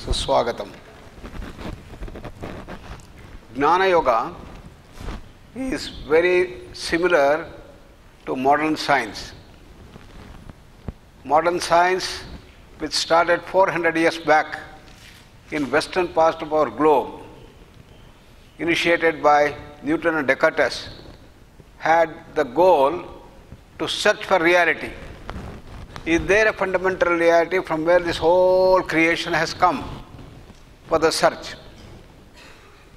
Suswagatam. Jnana Yoga is very similar to modern science. Modern science, which started 400 years back in western part of our globe, initiated by Newton and Descartes, had the goal to search for reality. Is there a fundamental reality from where this whole creation has come for the search?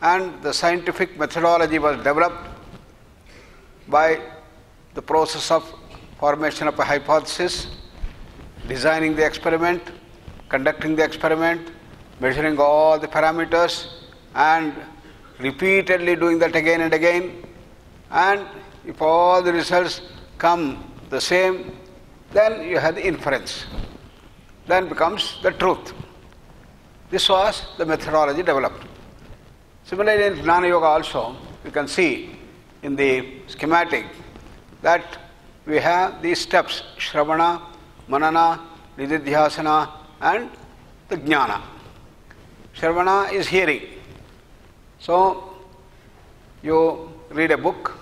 And the scientific methodology was developed by the process of formation of a hypothesis, designing the experiment, conducting the experiment, measuring all the parameters, and repeatedly doing that again and again. And if all the results come the same, then you have the inference. Then becomes the truth. This was the methodology developed. Similarly, in Jnana Yoga also, you can see in the schematic that we have these steps: Shravana, Manana, Nididhyasana, and the Jnana. Shravana is hearing. So, you read a book,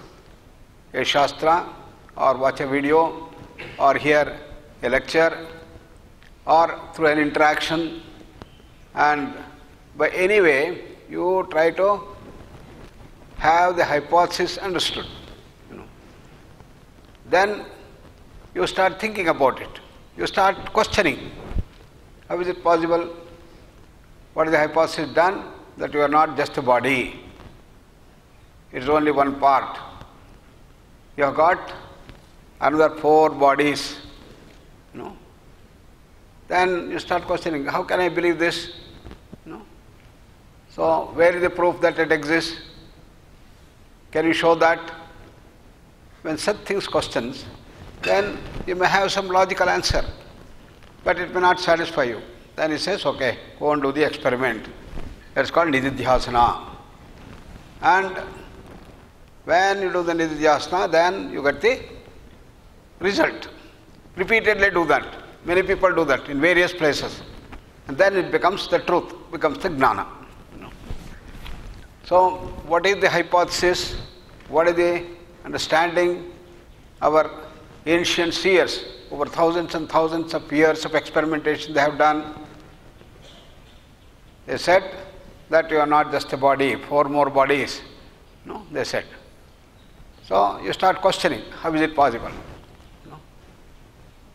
a Shastra, or watch a video, or hear a lecture, or through an interaction, and by any way you try to have the hypothesis understood. Then you start thinking about it. You start questioning. How is it possible? What is the hypothesis done? That you are not just a body. It is only one part. You have got another 4 bodies. Then you start questioning, how can I believe this? So where is the proof that it exists? Can you show that? When such things questions, then you may have some logical answer, but it may not satisfy you. Then he says, okay, go and do the experiment. That's called Nididhyasana. And when you do the Nididhyasana, then you get the result. Repeatedly do that. Many people do that in various places. And then it becomes the truth, becomes the Jnana. So, what is the hypothesis? What is the understanding? Our ancient seers, over thousands and thousands of years of experimentation they have done. They said that you are not just a body, 4 more bodies. They said. So, you start questioning, how is it possible?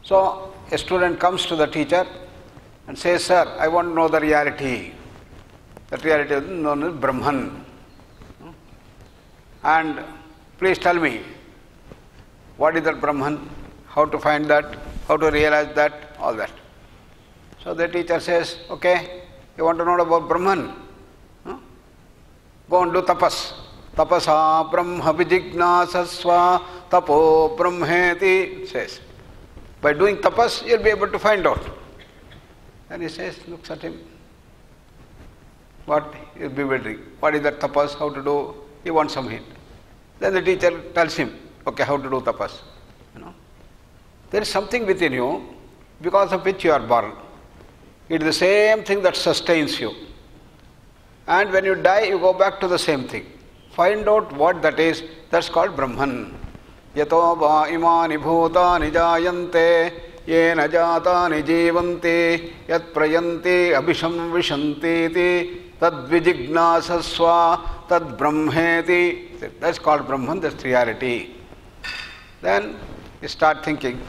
So, a student comes to the teacher and says, sir, I want to know the reality. That reality is known as Brahman. And please tell me, what is that Brahman? How to find that? How to realize that? All that. So the teacher says, okay, you want to know about Brahman? Go and do tapas. Tapasa brahma vijignasasva tapo brahmeti, says. By doing tapas, you'll be able to find out. And he says, looks at him. What is bewildering? What is that tapas? How to do? He wants some hint. Then the teacher tells him, okay, how to do tapas. There is something within you because of which you are born. It is the same thing that sustains you. And when you die, you go back to the same thing. Find out what that is. That's called Brahman. Yato va imani bhutani jayante yena jatani jivanti yat prayanti abhisham vishanti tad vijignasasva tad brahmeti. That's called Brahman, that's reality. Then you start thinking,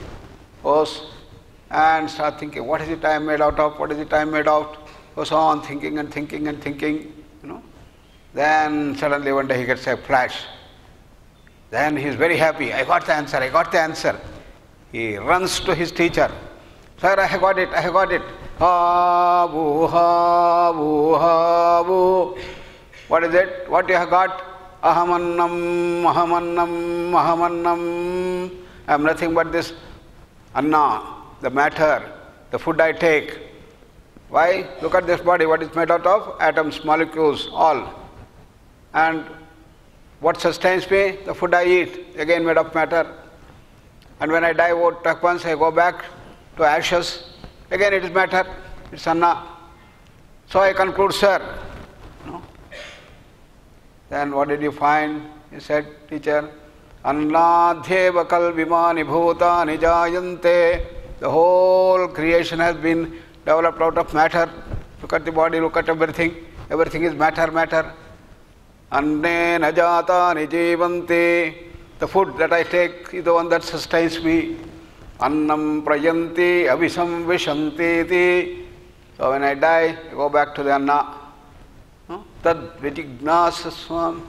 and start thinking, what is it I am made out of? What is it I am made out? Goes on thinking and thinking and thinking, Then suddenly one day he gets a flash. Then he is very happy. I got the answer, I got the answer. He runs to his teacher. Sir, I have got it, I have got it. Ha-bu, ha-bu, ha-bu. What is it? What you have got? Ahamannam, ahamannam, ahamannam. I am nothing but this anna, the matter, the food I take. Why? Look at this body, what is made out of? Atoms, molecules, all. And what sustains me? The food I eat, again made of matter. And when I die, what happens? I go back to ashes. Again it is matter, it's anna. So I conclude, sir. No? Then what did you find? He said, teacher, Annadhyeva kalvimani bhutani jayante. The whole creation has been developed out of matter. Look at the body, look at everything. Everything is matter, matter. Anne najata nijivanti. The food that I take is the one that sustains me. Annam prayanti avisam vishanti. So when I die, I go back to the anna. Tad vijignasaswam.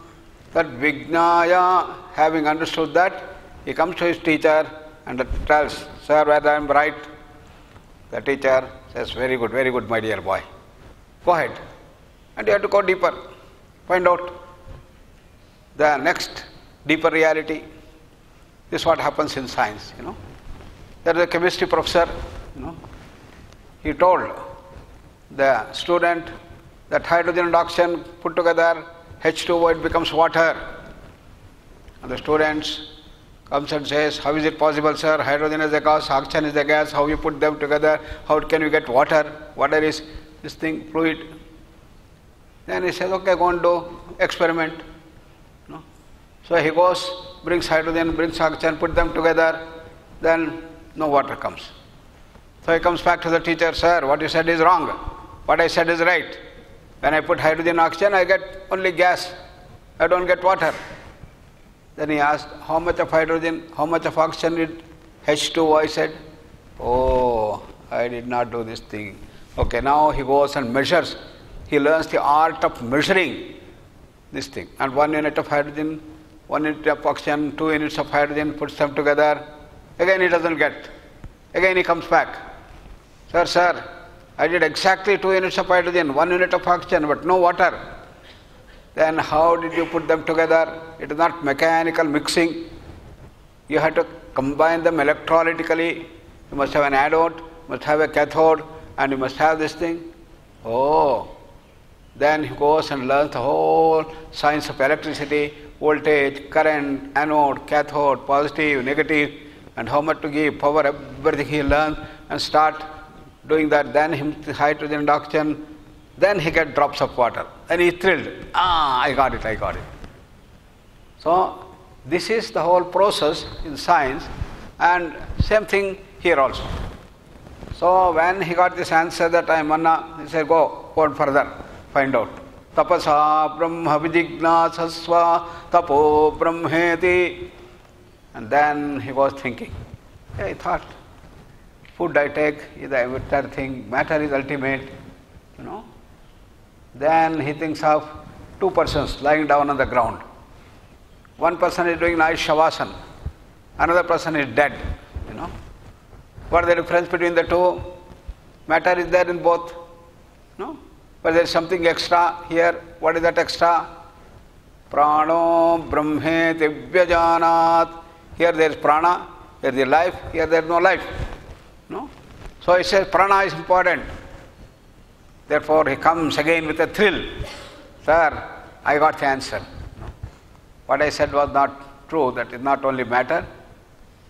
That Vignaya, having understood that, he comes to his teacher and tells, sir, whether I am right. The teacher says, very good, my dear boy. Go ahead. And you have to go deeper. Find out the next deeper reality. This is what happens in science, There is a chemistry professor, He told the student that hydrogen and oxygen put together, H2O, it becomes water. And the students comes and says, how is it possible, sir? Hydrogen is a gas, oxygen is a gas, how you put them together? How can you get water? Water is this thing, fluid. Then he says, okay, go and do experiment. So he goes, brings hydrogen, brings oxygen, put them together, then no water comes. So he comes back to the teacher, sir, what you said is wrong. What I said is right. When I put hydrogen, oxygen, I get only gas. I don't get water. Then he asked, how much of hydrogen, how much of oxygen did H2O? I said, oh, I did not do this thing. Okay, now he goes and measures. He learns the art of measuring this thing. And 1 unit of hydrogen, 1 unit of oxygen, 2 units of hydrogen, puts them together. Again he doesn't get. Again he comes back. Sir, I did exactly 2 units of hydrogen, 1 unit of oxygen, but no water. Then how did you put them together? It is not mechanical mixing. You have to combine them electrolytically. You must have an anode, you must have a cathode, and you must have this thing. Oh, then he goes and learns the whole science of electricity, voltage, current, anode, cathode, positive, negative, and how much to give, power, everything he learns, and start doing that. Then hydrogen and oxygen, then he gets drops of water. Then he is thrilled. I got it. So this is the whole process in science, and same thing here also. So when he got this answer that I am Anna, he said, go on further, find out. Tapasa brahma vijignasasva tapo brahmeti. And then he was thinking. He thought, food I take is the entire thing, matter is ultimate, Then he thinks of 2 persons lying down on the ground. One person is doing nice shavasana, another person is dead, What is the difference between the two? Matter is there in both, But there is something extra here. What is that extra? Prano brahmeti vyajanat. Here there is prana, there is life, here there is no life. So he says prana is important. Therefore he comes again with a thrill. Sir, I got the answer. What I said was not true, that is not only matter,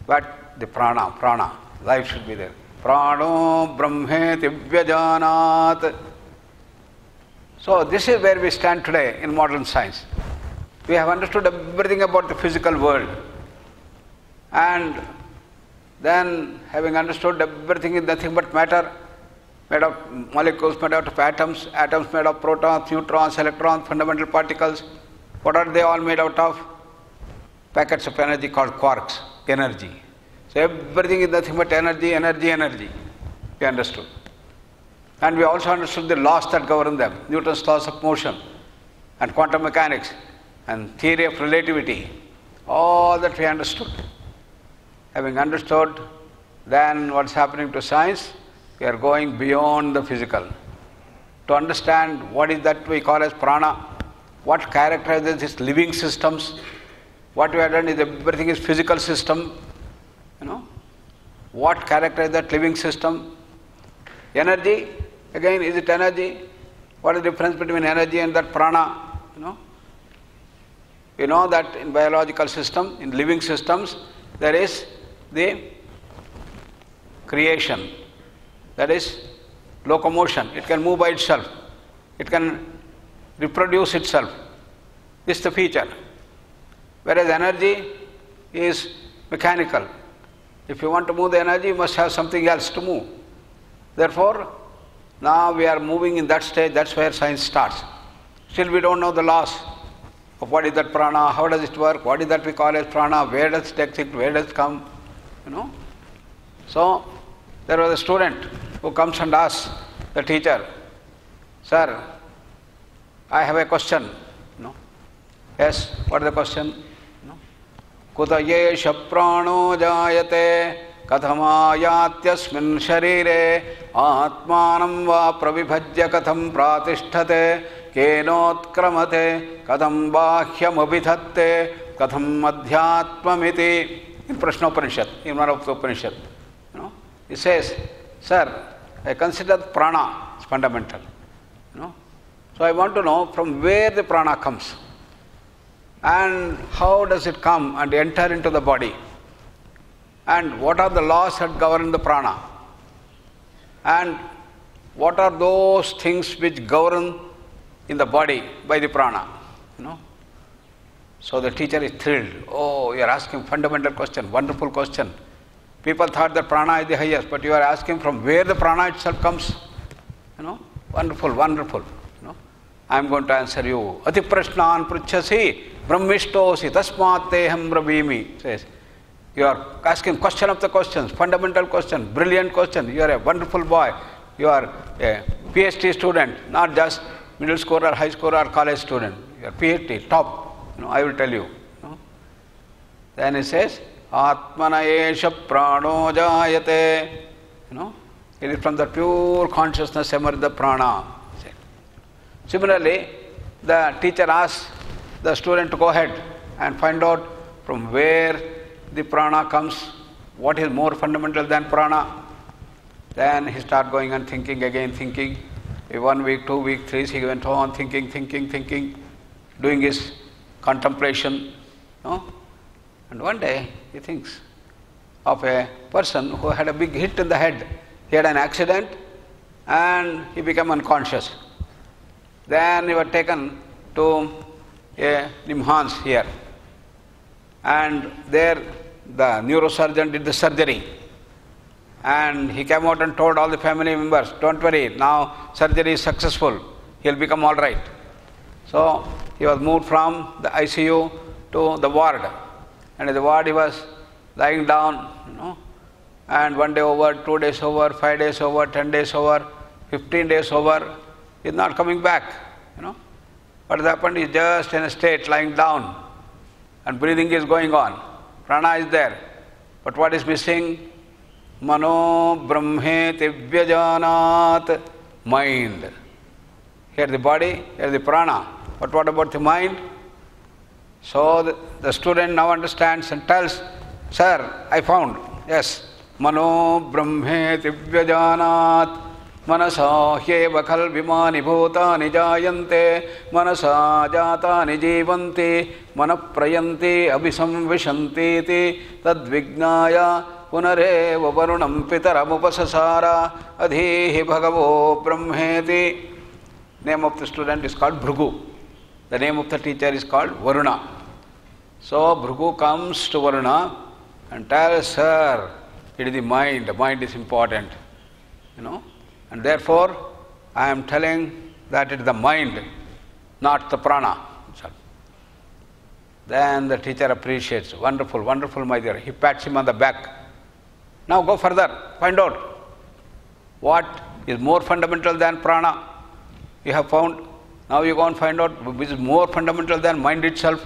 but the prana, life should be there. Prano brahmeti vyajanat. So this is where we stand today in modern science. We have understood everything about the physical world. And then, having understood everything is nothing but matter, made of molecules, made out of atoms made of protons, neutrons, electrons, fundamental particles. What are they all made out of? Packets of energy called quarks, energy. So everything is nothing but energy. We understood. And we also understood the laws that govern them, Newton's laws of motion, and quantum mechanics, and theory of relativity. All that we understood. Having understood, then what's happening to science? We are going beyond the physical. To understand what is that we call as prana, what characterizes these living systems. What we have done is everything is physical system. What characterizes that living system? Energy, again, is it energy? What is the difference between energy and that prana? We know that in biological system, in living systems, there is the creation, that is locomotion. It can move by itself. It can reproduce itself. This is the feature. Whereas energy is mechanical. If you want to move the energy, you must have something else to move. Therefore, now we are moving in that stage, that's where science starts. Still we don't know the laws of what is that prana, how does it work, what is that we call as prana, where does it exist, where does it come, So, there was a student who comes and asks the teacher, "Sir, I have a question." "Yes, what is the question?" "Kuta yesha prano jayate kathamayātyasmin sharire atmanam va pravibhajya katham pratisthate kenotkramate katham bahyam abhidhatte katham adhyatmamiti." In Prashnopanishad, in one of the Upanishad. He says, "Sir, I consider prana as fundamental. So I want to know from where the prana comes and how does it come and enter into the body, and what are the laws that govern the prana, and what are those things which govern in the body by the prana." So the teacher is thrilled. "Oh, you are asking fundamental question, wonderful question. People thought that prana is the highest, but you are asking from where the prana itself comes. Wonderful, wonderful. I am going to answer you. Ati prashnan pruchhasi brahmishtosi tasmat teham brabhimi." Says, you are asking question of the questions, fundamental question, brilliant question. You are a wonderful boy. You are a PhD student, not just middle school or high school or college student. You are PhD, top. I will tell you. Then he says, "Atmana esha prano jayate." It is from the pure consciousness emerges the prana. Similarly, the teacher asks the student to go ahead and find out from where the prana comes, what is more fundamental than prana. Then he starts going and thinking again, thinking. 1 week, 2 weeks, 3 weeks, he went on thinking, doing his contemplation. And one day he thinks of a person who had a big hit in the head. He had an accident and he became unconscious. Then he was taken to a Nimhans here. And there the neurosurgeon did the surgery. And he came out and told all the family members, "Don't worry, now surgery is successful. He'll become all right." So he was moved from the ICU to the ward. And in the ward he was lying down, and 1 day over, 2 days over, 5 days over, 10 days over, 15 days over, he is not coming back. What has happened? He is just in a state lying down and breathing is going on. Prana is there. But what is missing? Mano brahmeti vyajanat. Mind. Here the body, here the prana. But what about the mind? So the student now understands and tells, "Sir, I found." Yes. Mano brahmeti vyajanat. Manasa hyeva khal vimani bhutani jayante. Manasa jatani jivanti. Manaprayanti abhisamvishanti ti. Tadvignaya punareva varunam pitaramupasasara. Adhihi bhagavo brahmeti. Name of the student is called Bhrigu. The name of the teacher is called Varuna. So Bhrigu comes to Varuna and tells, "Sir, it is the mind. The mind is important. And therefore, I am telling that it is the mind, not the prana." Then the teacher appreciates. "Wonderful, wonderful, my dear." He pats him on the back. "Now go further. Find out what is more fundamental than prana. You have found. Now you go and find out which is more fundamental than mind itself."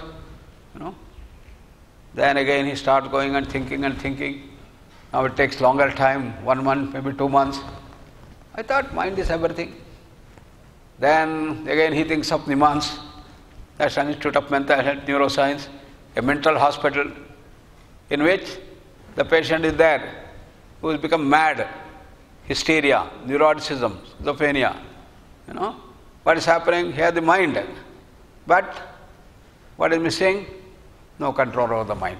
Then again he starts going and thinking and thinking. Now it takes longer time, 1 month, maybe 2 months. "I thought mind is everything." Then again he thinks of Nimhans. That's an Institute of Mental Health Neuroscience, a mental hospital in which the patient is there who has become mad, hysteria, neuroticism, schizophrenia. What is happening? Here the mind. But what is missing? No control over the mind.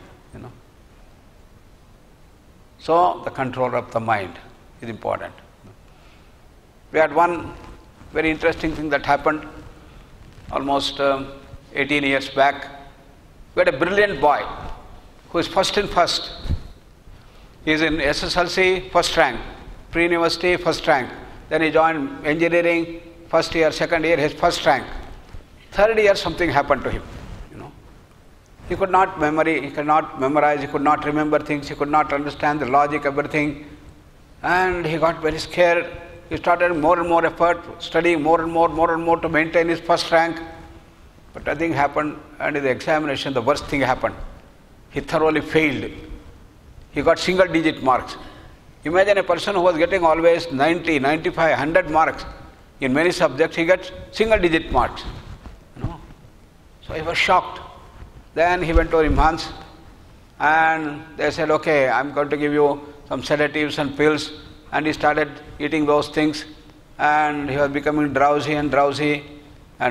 So the control of the mind is important. We had one very interesting thing that happened almost 18 years back. We had a brilliant boy who is first in first. He is in SSLC, first rank, pre-university, first rank. Then he joined engineering, first year, second year, his first rank. Third year, something happened to him. He could not memorize, he could not remember things, he could not understand the logic, everything. And he got very scared. He started more and more effort, studying more and more to maintain his first rank. But nothing happened, and in the examination, the worst thing happened. He thoroughly failed. He got single-digit marks. Imagine a person who was getting always 90, 95, 100 marks. In many subjects, he gets single-digit marks. So he was shocked. Then he went to Imhans, and they said, okay, I'm going to give you some sedatives and pills. And he started eating those things, and he was becoming drowsy, and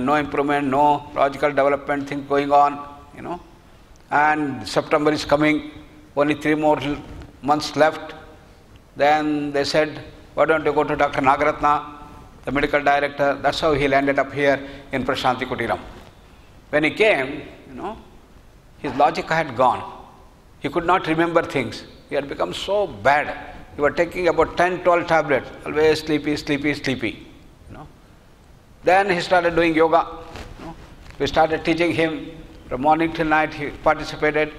no improvement, no logical development thing going on, And September is coming, only 3 more months left. Then they said, why don't you go to Dr. Nagaratna, the medical director? That's how he landed up here in Prashanti Kutiram. When he came, his logic had gone. He could not remember things. He had become so bad. He was taking about 10, 12 tablets, always sleepy. Then he started doing yoga. We started teaching him from morning till night. He participated.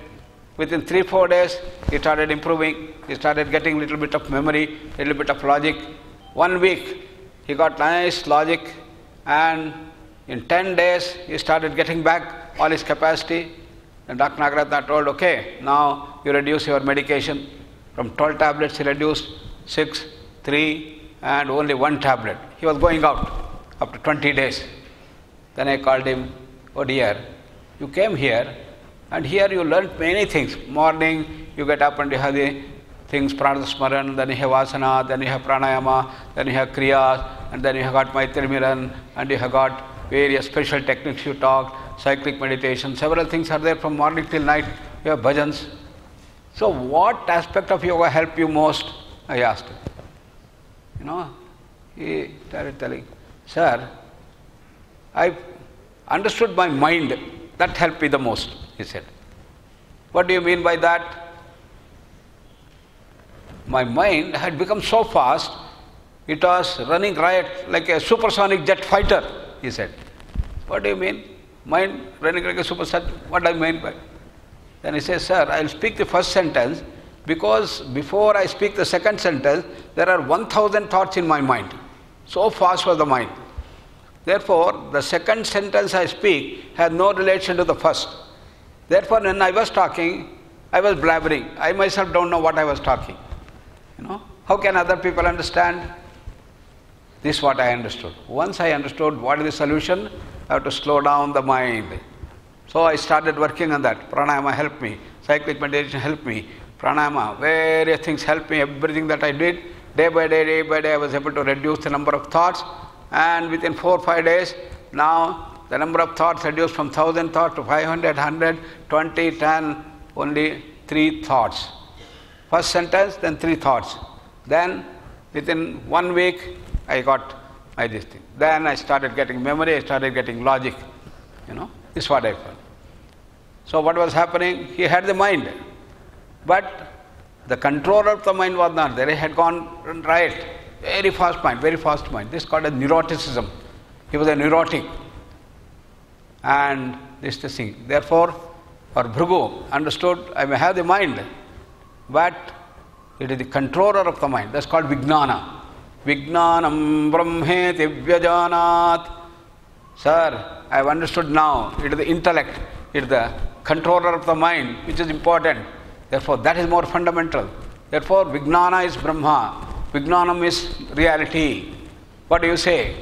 Within 3-4 days, he started improving. He started getting a little bit of memory, a little bit of logic. 1 week, he got nice logic, and in 10 days, he started getting back all his capacity. And Dr. Nagaratna told, okay, now you reduce your medication. From 12 tablets, he reduced 6, 3, and only 1 tablet. He was going out after 20 days. Then I called him, oh dear, you came here, and here you learned many things. Morning, you get up and you have the things, pranasmaran, then you have asana, then you have pranayama, then you have kriyas, and then you have got Maitrimilan, and you have got various special techniques you talked, cyclic meditation, several things are there from morning till night. You have bhajans. So what aspect of yoga helped you most? I asked him. He started telling, sir, I understood my mind. That helped me the most, he said. What do you mean by that? My mind had become so fast, it was running riot like a supersonic jet fighter, he said. What do you mean? Mind running like a supersonic, what do I mean by? Then he says, sir, I will speak the first sentence because before I speak the second sentence, there are 1,000 thoughts in my mind. So fast was the mind. Therefore, the second sentence I speak has no relation to the first. Therefore, when I was talking, I was blabbering. I myself don't know what I was talking. How can other people understand? This is what I understood. Once I understood what is the solution, I have to slow down the mind. So I started working on that. Pranayama helped me. Cyclic meditation helped me. Pranayama, various things helped me. Everything that I did, day by day, I was able to reduce the number of thoughts. And within 4 or 5 days, now the number of thoughts reduced from 1,000 thoughts to 500, 100, 20, 10, only 3 thoughts. First sentence, then 3 thoughts. Then within 1 week, I got this thing. Then I started getting memory, I started getting logic. This is what I felt. So what was happening? He had the mind. But the controller of the mind was not there. He had gone riot. Very fast mind. This is called a neuroticism. He was a neurotic. And this is the thing. Therefore, our Bhrigu understood, I may have the mind, but it is the controller of the mind. That's called Vijnana. Vijnanam brahmeti vyajanat. Sir, I have understood now. It is the intellect. It is the controller of the mind, which is important. Therefore, that is more fundamental. Therefore, Vijnana is Brahma. Vijnanam is reality. What do you say?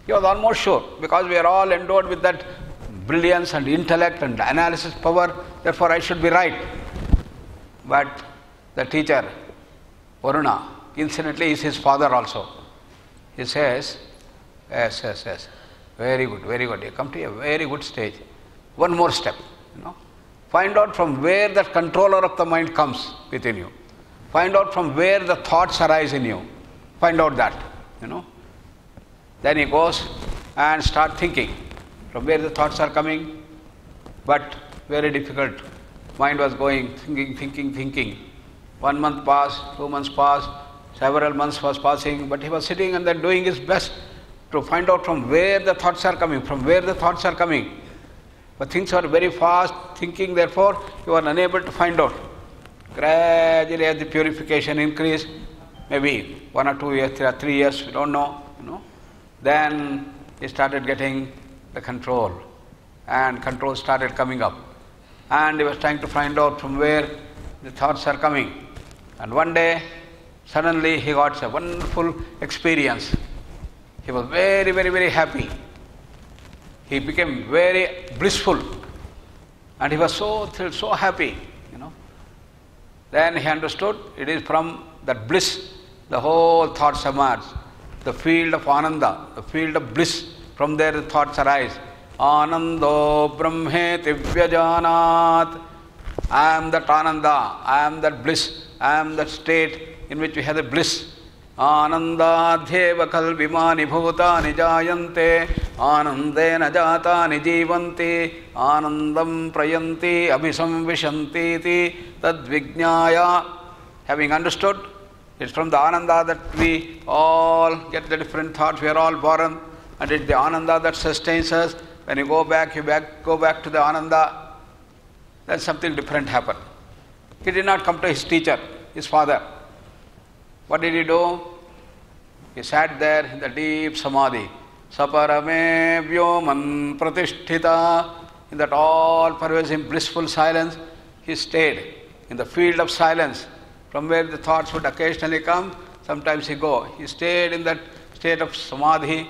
He was almost sure, because we are all endowed with that brilliance and intellect and analysis power, therefore I should be right. But the teacher, Varuna, incidentally is his father also. He says, yes, very good. You come to a very good stage. One more step, Find out from where that controller of the mind comes within you. Find out from where the thoughts arise in you. Find out that, Then he goes and starts thinking from where the thoughts are coming, but very difficult. Mind was going, thinking. 1 month passed, 2 months passed, several months was passing, but he was sitting and then doing his best to find out from where the thoughts are coming. But things were very fast, thinking, therefore, you are unable to find out. Gradually, as the purification increased, maybe 1 or 2 years, 3 years, we don't know, then he started getting the control, and control started coming up. And he was trying to find out from where the thoughts are coming. And one day, suddenly he got a wonderful experience. He was very, very, very happy. He became very blissful, and he was so thrilled, so happy, Then he understood it is from that bliss the whole thoughts emerge. The field of Ananda, the field of bliss, from there the thoughts arise. Anando Brahmeti Vyajanat. I am that Ananda, I am that bliss, I am that state in which we have the bliss. Anandadhyeva kalvimani bhutani jayante anandena jatani jivanti anandam prayanti abhisamvishanti tadvijnaya. Having understood, it's from the Ananda that we all get the different thoughts, we are all born, and it's the Ananda that sustains us. When you go back to the Ananda, then something different happened. He did not come to his teacher, his father. What did he do? He sat there in the deep samadhi. Saparame vyoman pratisthita. In that all-pervasive blissful silence, he stayed in the field of silence, from where the thoughts would occasionally come. Sometimes he go. He stayed in that state of samadhi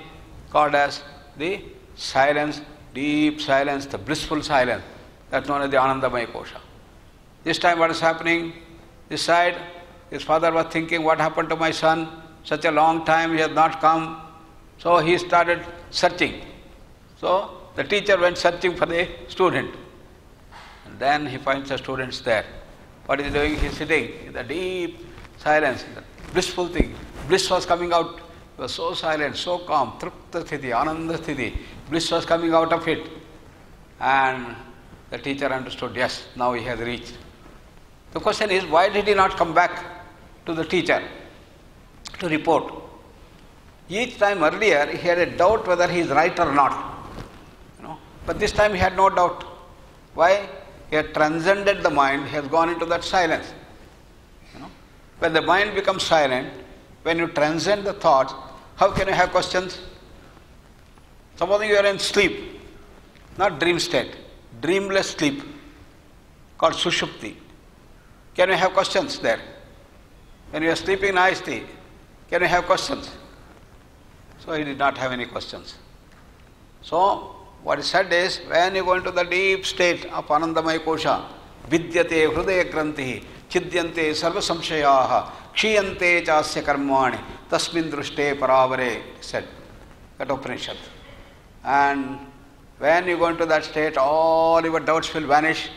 called as the silence, deep silence, the blissful silence. That's known as the Anandamaya Kosha. This time what is happening? This side, his father was thinking, what happened to my son? Such a long time he has not come. So he started searching. So the teacher went searching for the student. And then he finds the students there. What is he doing? He is sitting in the deep silence, in the blissful thing. Bliss was coming out. He was so silent, so calm. Tripta sthiti, ananda sthiti. Bliss was coming out of it. And the teacher understood, yes, now he has reached. The question is, why did he not come back to the teacher to report? Each time earlier, he had a doubt whether he is right or not. But this time he had no doubt. Why? He had transcended the mind, he has gone into that silence. When the mind becomes silent, when you transcend the thoughts, how can you have questions? Supposing you are in sleep, not dream state, dreamless sleep, called sushupti. Can you have questions there? When you are sleeping nicely, can you have questions? So he did not have any questions. So what he said is, when you go into the deep state of Anandamaya Kosha, vidyate hrudaya grantihi, chidyante sarva samshayaha, kshiyante chasya karmani, tasmin drushte paravare, he said, that Upanishad. And when you go into that state, all your doubts will vanish,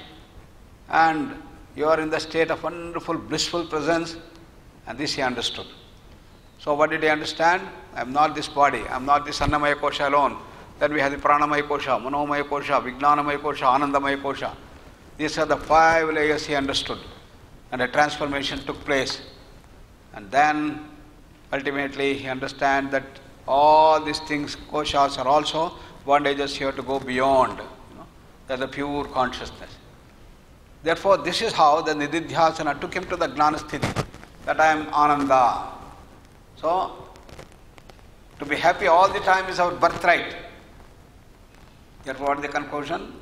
and you are in the state of wonderful, blissful presence, and this he understood. So what did he understand? I am not this body, I am not this Annamaya Kosha alone. Then we have the Pranamaya Kosha, Manomaya Kosha, Vijnanamaya Kosha, Anandamaya Kosha. These are the 5 layers he understood. And a transformation took place. And then ultimately he understands that all these things, koshas, are also bondages here to go beyond. They are the pure consciousness. Therefore, this is how the Nididhyasana took him to the Gnana Sthiti, that I am Ananda. So, to be happy all the time is our birthright. Therefore, what is the conclusion?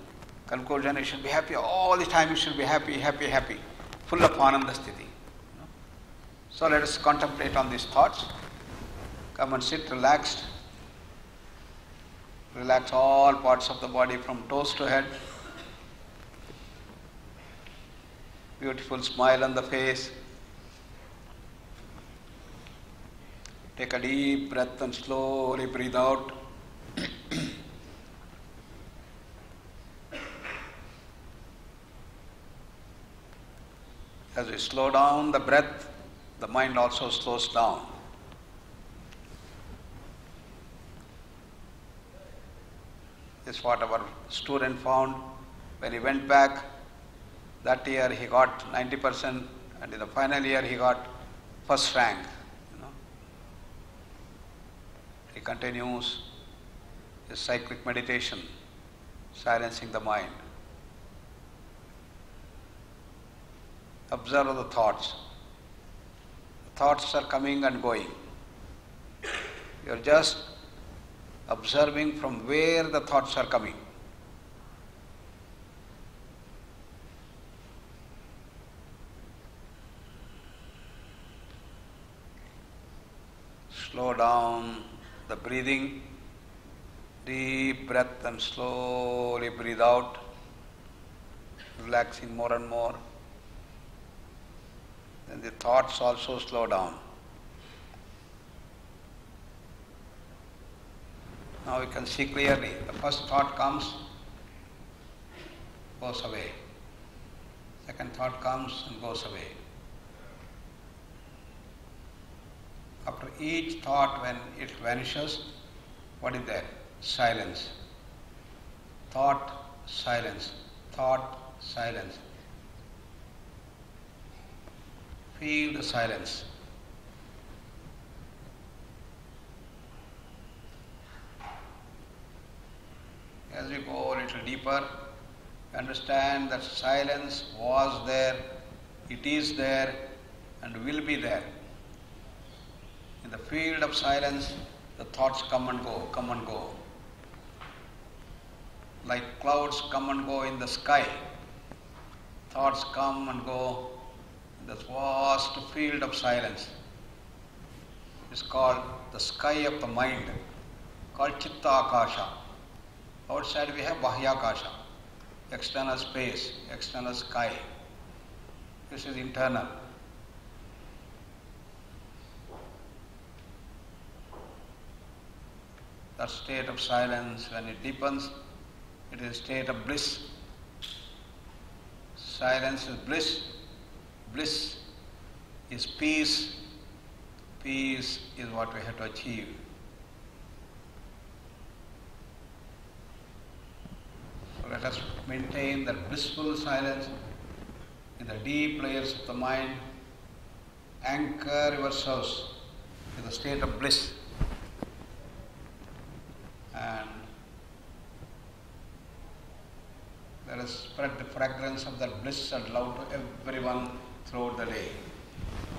Conclusion, you should be happy all the time, you should be happy, happy, happy, full of Ananda Sthiti. So let us contemplate on these thoughts. Come and sit relaxed. Relax all parts of the body from toes to head. Beautiful smile on the face. Take a deep breath and slowly breathe out. As we slow down the breath, the mind also slows down. This is what our student found. When he went back, that year he got 90%, and in the final year he got first rank. He continues his cyclic meditation, silencing the mind. Observe the thoughts. The thoughts are coming and going. You are just observing from where the thoughts are coming. Slow down the breathing, deep breath, and slowly breathe out, relaxing more and more. Then the thoughts also slow down. Now you can see clearly. The first thought comes, goes away. Second thought comes and goes away. After each thought, when it vanishes, what is there? Silence. Thought, silence. Thought, silence. Feel the silence. As we go a little deeper, we understand that silence was there, it is there, and will be there. In the field of silence, the thoughts come and go, come and go. Like clouds come and go in the sky, thoughts come and go in this vast field of silence. It's called the sky of the mind, called Chitta Akasha. Outside we have Vahyakasha, external space, external sky. This is internal. That state of silence, when it deepens, it is a state of bliss. Silence is bliss. Bliss is peace. Peace is what we have to achieve. So let us maintain that blissful silence in the deep layers of the mind. Anchor yourselves in the state of bliss. And let us spread the fragrance of that bliss and love to everyone throughout the day.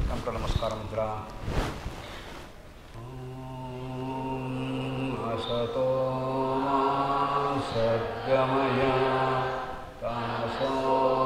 Come to Namaskara Mudra. Asato Sadgamaya Tamaso